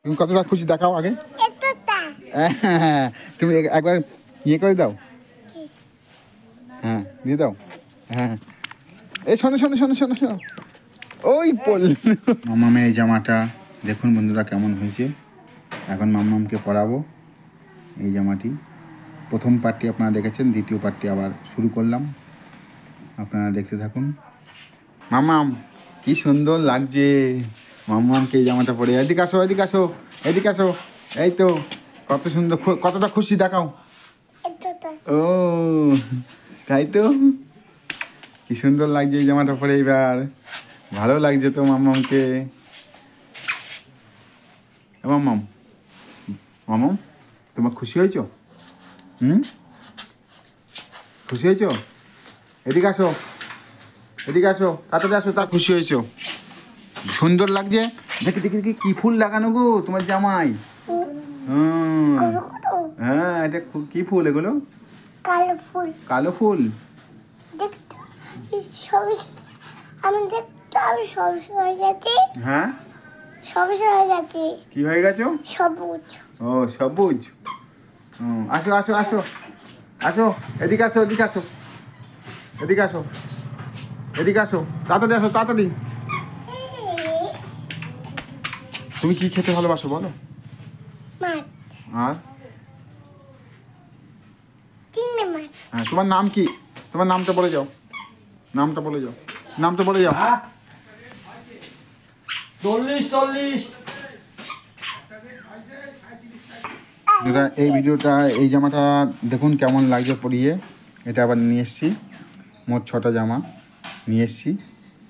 তুমি কতটা খুশি দেখাও আগে। তুমি একবার ইয়ে করে দাও। হ্যাঁ দিয়ে দাও। হ্যাঁ এই শোনো শোনো শোনো শোনো শোনো ওই পড়ল। মামামের এই জামাটা দেখুন বন্ধুরা কেমন হয়েছে। এখন মামামকে পরাবো এই জামাটি। প্রথম পার্টটি আপনারা দেখেছেন, দ্বিতীয় পার্টটি আবার শুরু করলাম, আপনারা দেখতে থাকুন। মামাম কি সুন্দর লাগছে মামামকে এই জামাটা পরে। এদিকে আসো এদিকে আসো এদিকে আসো। এই তো কত সুন্দর, কতটা খুশি দেখাও। ও তাই তো, কি সুন্দর লাগছে এই জামাটা পরে। এবার ভালো লাগছে তো মামামকে। মামাম মামাম তোমার খুশি হয়েছো? খুশি হয়েছো? এদিকে আসো এদিকে আসো, তাড়াতাড়ি আসো। তা খুশি হয়েছো? সুন্দর লাগছে। দেখি দেখি দেখি কি ফুল লাগানো গো তোমার জামাই। হ্যাঁ এটা কি ফুল এগুলো? কালো ফুল। কালো ফুল দেখতে সবুজ। আমি দেখতে আমি সবুজ হয়ে গেছে। হ্যাঁ সবুজ হয়ে গেছে। কি হয়ে গেছো? সবুজ। ও সবুজ। আসো আসো আসো আসো এদিকে আসো এদিকে আসো এদিকে আসো এদিকে আসো, তাড়াতাড়ি আসো তাড়াতাড়ি। তুমি কি খেতে ভালোবাসো বলো? মাছ। আর চিংড়ি মাছ। হ্যাঁ তোমার নাম কি? তোমার নামটা বলে যাও, নামটা বলে যাও, নামটা বলে যাও। 40 এই ভিডিওটা, এই জামাটা দেখুন কেমন লাগছে পরিয়ে। এটা আবার নিয়ে এসছি, মোট 6টা জামা নিয়ে এসছি।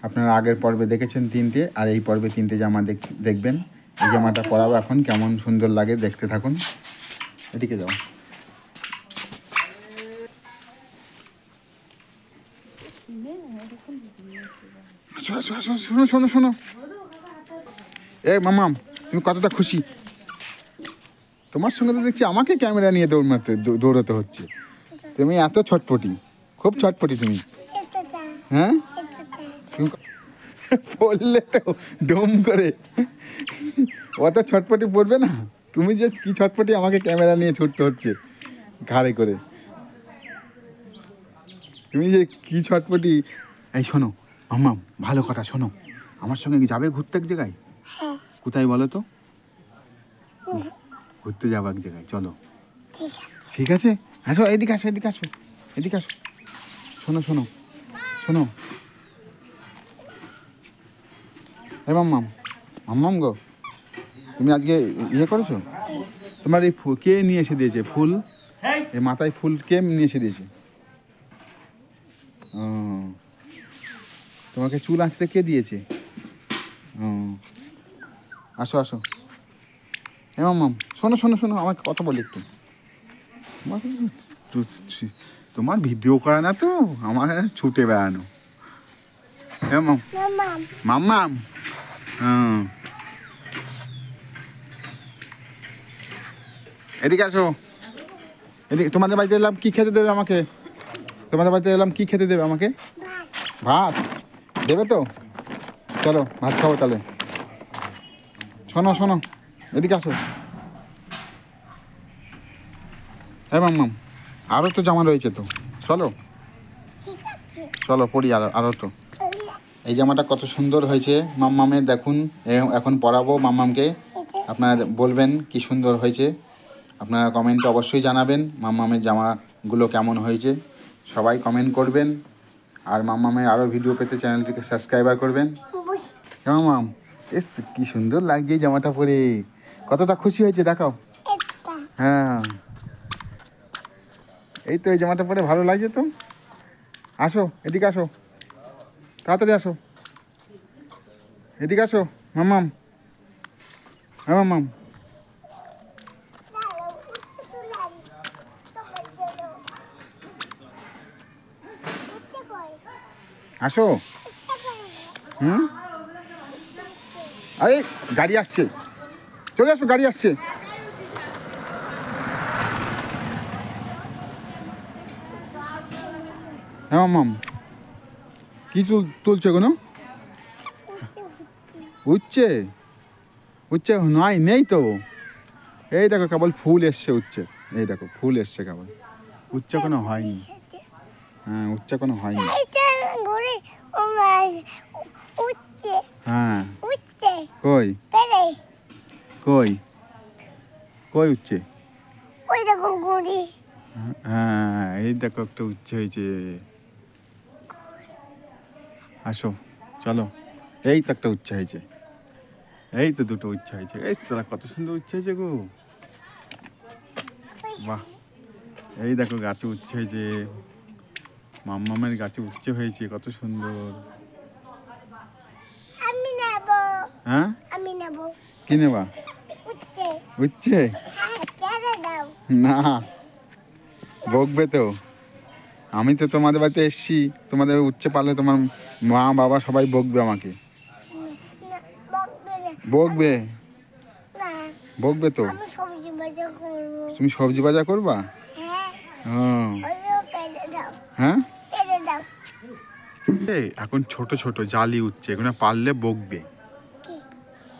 আপনারা আগের পর্বে দেখেছেন 3টে, আর এই পর্বে 3টে জামা দেখবেন। এই জামাটা পরাবো এখন, কেমন সুন্দর লাগে দেখতে থাকুন। এদিকে যাও। আসো আসো আসো, শোনো শোনো শোনো। এই মামাম তুমি কতটা খুশি? তোমার সঙ্গে তো দেখছি আমাকে ক্যামেরা নিয়ে দৌড়াতে হচ্ছে। তুমি এত ছটপটি, খুব ছটপটি তুমি। হ্যাঁ তুমি বললে তো ডম করে, অত ছটপটি পড়বে না। তুমি যে কি ছটপটি, আমাকে ক্যামেরা নিয়ে ছুটতে হচ্ছে ঘাড়ে করে। তুমি যে কি ছটপটি। এই শোনো মাম্মাম, ভালো কথা শোনো, আমার সঙ্গে যাবে ঘুরতে এক জায়গায়? কোথায় বলো তো? ঘুরতে যাবো এক জায়গায়, চলো। ঠিক আছে আসো এদিকে আসো এদিকে আসো এদিকে আসো। শোনো শোনো শোনো, এ মাম্মাম মাম্মাম গো, তুমি আজকে ইয়ে করেছো? তোমার এই কে নিয়ে এসে দিয়েছে ফুল? এই মাথায় ফুল কে নিয়ে এসে দিয়েছে? ও তোমাকে চুল আঁচতে কে দিয়েছে? ও আসো আসো। এ মাম্মাম শোনো শোনো শোনো, আমাকে কথা বলি একটু। তোমার ভিডিও করা না তো, আমার ছুটে বেড়ানো। হ্যাঁ মাম্মাম হ্যাঁ এদিকে আসো এদিকে। তোমাদের বাড়িতে এলাম, কি খেতে দেবে আমাকে? তোমাদের বাড়িতে এলাম, কি খেতে দেবে আমাকে? ভাত দেবে তো? চলো ভাত খাবো তাহলে। শোনো শোনো এদিকে আসো। হ্যাঁ মাম্মাম আরও তো জামা রয়েছে তো, চলো চলো পরি আরও তো। এই জামাটা কত সুন্দর হয়েছে মাম্মামের, দেখুন। এখন পরাবো মাম্মামকে। আপনারা বলবেন কি সুন্দর হয়েছে, আপনারা কমেন্টে অবশ্যই জানাবেন মাম্মামের জামাগুলো কেমন হয়েছে। সবাই কমেন্ট করবেন, আর মাম্মামের আরও ভিডিও পেতে চ্যানেলটিকে সাবস্ক্রাইবার করবেন। মাম্মাম এস কি সুন্দর লাগছে এই জামাটা পরে, কতটা খুশি হয়েছে দেখাও। হ্যাঁ এই তো এই জামাটা পরে ভালো লাগছে তো। আসো এদিকে আসো, তাড়াতাড়ি আসো এদিকে আসো মাম্মাম। হ্যাঁ মাম্মাম আসো। আরে গাড়ি আসছে, চলে আসো, গাড়ি আসছে। হ্যাঁ মাম্মাম কি তুলছো কোনো? উঠছে? উচ্ছে নয়, নেই তো। এই দেখো কেবল ফুল এসছে উচ্ছে, এই দেখো ফুল এসছে কেবল, উচ্ছে কোনো হয়নি। হ্যাঁ উচ্ছে কোনো হয়নি। এইটা ঘুরে ও মাই উঠছে হ্যাঁ উঠছে কই পেরে কই কই উচ্ছে? ওই দেখো ঘুরে। হ্যাঁ এই দেখো একটা উচ্ছে হয়েছে। আসো চলো, এই তো একটা উচ্ছে হয়েছে, এই তো দুটো উচ্ছে হয়েছে। এই সালা কত সুন্দর উচ্ছে হয়েছে গো, বাহ। এই দেখো গাছে উচ্ছে হয়েছে, মাম্মামের গাছে উচ্ছে হয়েছে, কত সুন্দর। আমি নেব, হ্যাঁ আমি নেব কি নেবা? উঠছে। উচ্ছে? হ্যাঁ পেরে দাও। না, বকবে তো। আমি তো তোমাদের বাড়িতে এসছি, তোমাদের উচ্ছে পারলে তোমার মা বাবা সবাই বকবে আমাকে। না, বকবে না। বকবে, না, বকবে তো। আমি সবজি বাজার করবো। তুমি সবজি বাজার করবা? হ্যাঁ হ্যাঁ ওইও পেরে দাও, হ্যাঁ। পেরে দাও। এই এখন ছোট ছোট জালি উচ্ছে, এগুলো পারলে বকবে। কি?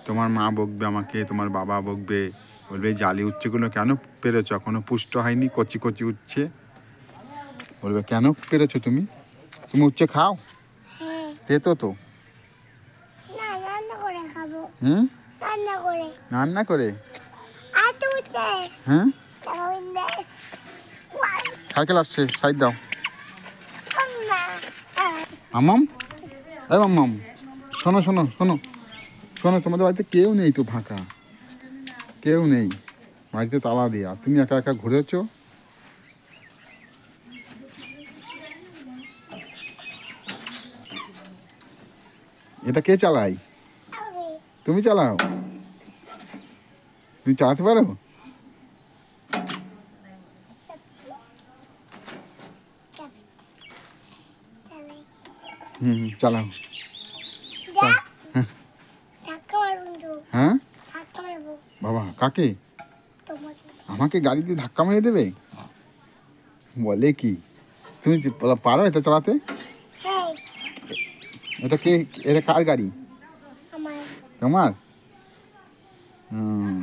তোমার মা বকবে আমাকে, তোমার বাবা বকবে, বলবে এই জালি উচ্ছেগুলো কেন পেরেছো, এখনো পুষ্ট হয়নি, কচি কচি উচ্ছে। বলবে কেন পেরেছো তুমি, তুমি উচ্ছে খাও? হ্যাঁ তেতো তো। না, রান্না করে খাবো, হুম, রান্না করে। রান্না করে। আর তো উঠছে হ্যাঁ না, সাইকেল আসছে, সাইড দাও। না মাম্মাম, এই মাম্মাম, শোনো শোনো শোনো শোনো, তোমাদের বাড়িতে কেউ নেই তো, ফাঁকা কেউ নেই, বাড়িতে তালা দিয়ে, আর তুমি একা একা ঘুরেছো। এটা কে চালায়? আমি তুমি চালাও? তুমি চালাতে পারো? চাপছি, চাপছি, চালাই। চালাও। যা, ধাক্কা মারুন তো, হ্যাঁ ধাক্কা মারবো বাবা, কাকে? তোমাকে। আমাকে গাড়ি দিয়ে ধাক্কা মেরে দেবে? বলে কি, তুমি পারো এটা চালাতে? হ্যাঁ এটা কে, এটা কার গাড়ি? আমার। তোমার? হুম।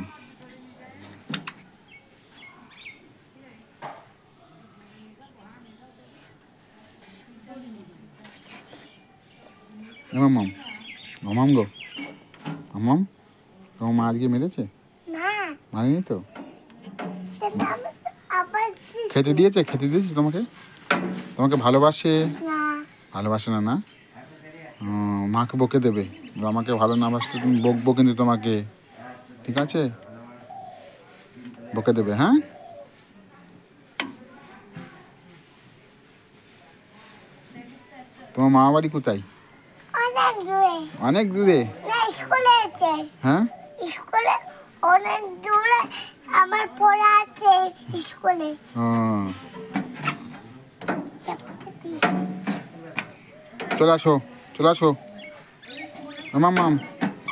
মামাম, মামাম গো, মামাম, তোমার মা আজকে মেরেছে? না, মারেনি তো? সেটা আমি আবার খেতে দিয়েছে, খেতে দিয়েছে তোমাকে? তোমাকে ভালোবাসে? না, ভালোবাসে না? না, মাকে বকে দেবে, আমাকে ভালো না বাসলে তুমি বকবো কিন্তু তোমাকে, ঠিক আছে? বকে দেবে, হ্যাঁ। তোমার মামা বাড়ি কোথায়? অনেক দূরে। অনেক দূরে? না, স্কুলে আছে। হ্যাঁ স্কুলে অনেক দূরে আমার পড়া আছে স্কুলে। ও, চলে আসো, চলে আসো মাম,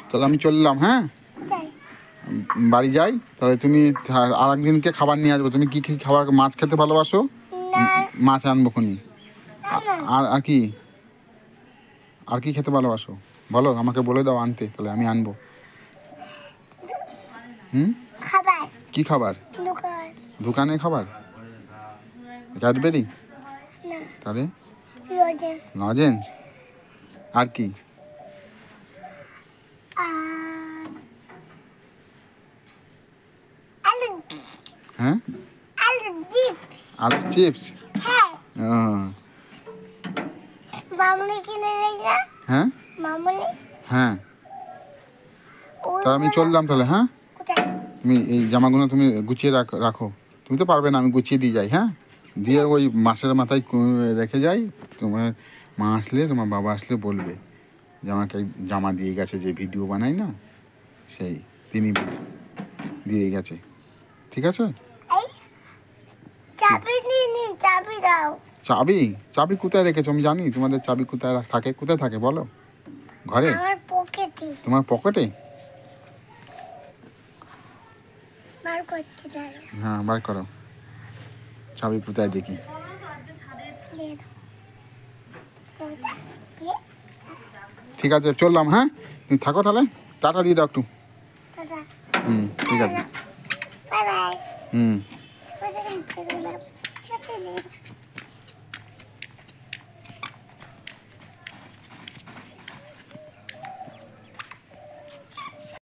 তাহলে আমি চললাম, হ্যাঁ তাই, বাড়ি যাই। তাহলে তুমি আর একদিনকে খাবার নিয়ে আসবো। তুমি কি কি খাবার, মাছ খেতে ভালোবাসো? না, মাছ আনবো খুনি। না, আর আর কি, আর কি খেতে ভালোবাসো বলো, আমাকে বলে দাও আনতে, তাহলে আমি আনবো। খাবার কি খাবার? দোকান। দোকানে খাবার? ক্যাডবেরি? না, তাহলে রোজে। লজেন্স? আর কি? আর আলু, হ্যাঁ আলু চিপস। আলু চিপস? হ্যাঁ, ও, মামনি কিনে দেয় না, হ্যাঁ মামনি। হ্যাঁ, ওই তাহলে আমি চললাম তাহলে, হ্যাঁ। কোথায়? তুমি এই জামাগুলো তুমি গুছিয়ে রাখো। তুমি তো পারবে না, আমি গুছিয়ে দিয়ে যাই, হ্যাঁ। দিয়ে ওই মাসের মাথায় রেখে যাই, তোমার মা আসলে, তোমার বাবা আসলে বলবে যে আমাকে জামা দিয়ে গেছে, যে ভিডিও বানাই না সেই, তিনি দিয়ে গেছে, ঠিক আছে? এই চাবি নিয়ে নি, চাবি দাও। চাবি? চাবি কোথায় রেখেছো আমি জানি, তোমাদের চাবি কোথায় থাকে, কোথায় থাকে বলো? ঘরে? আমার পকেটে তোমার পকেটে? বার করছি, দাঁড়া। হ্যাঁ বার করো, চাবি কোথায় দেখি। দিয়ে দাও চাবিটা, দিয়ে ঠিক আছে চললাম, হ্যাঁ। তুমি থাকো তাহলে, টাটা দিয়ে দাও একটু। দাদা। ঠিক আছে বাই বাই হুম চাপে নিন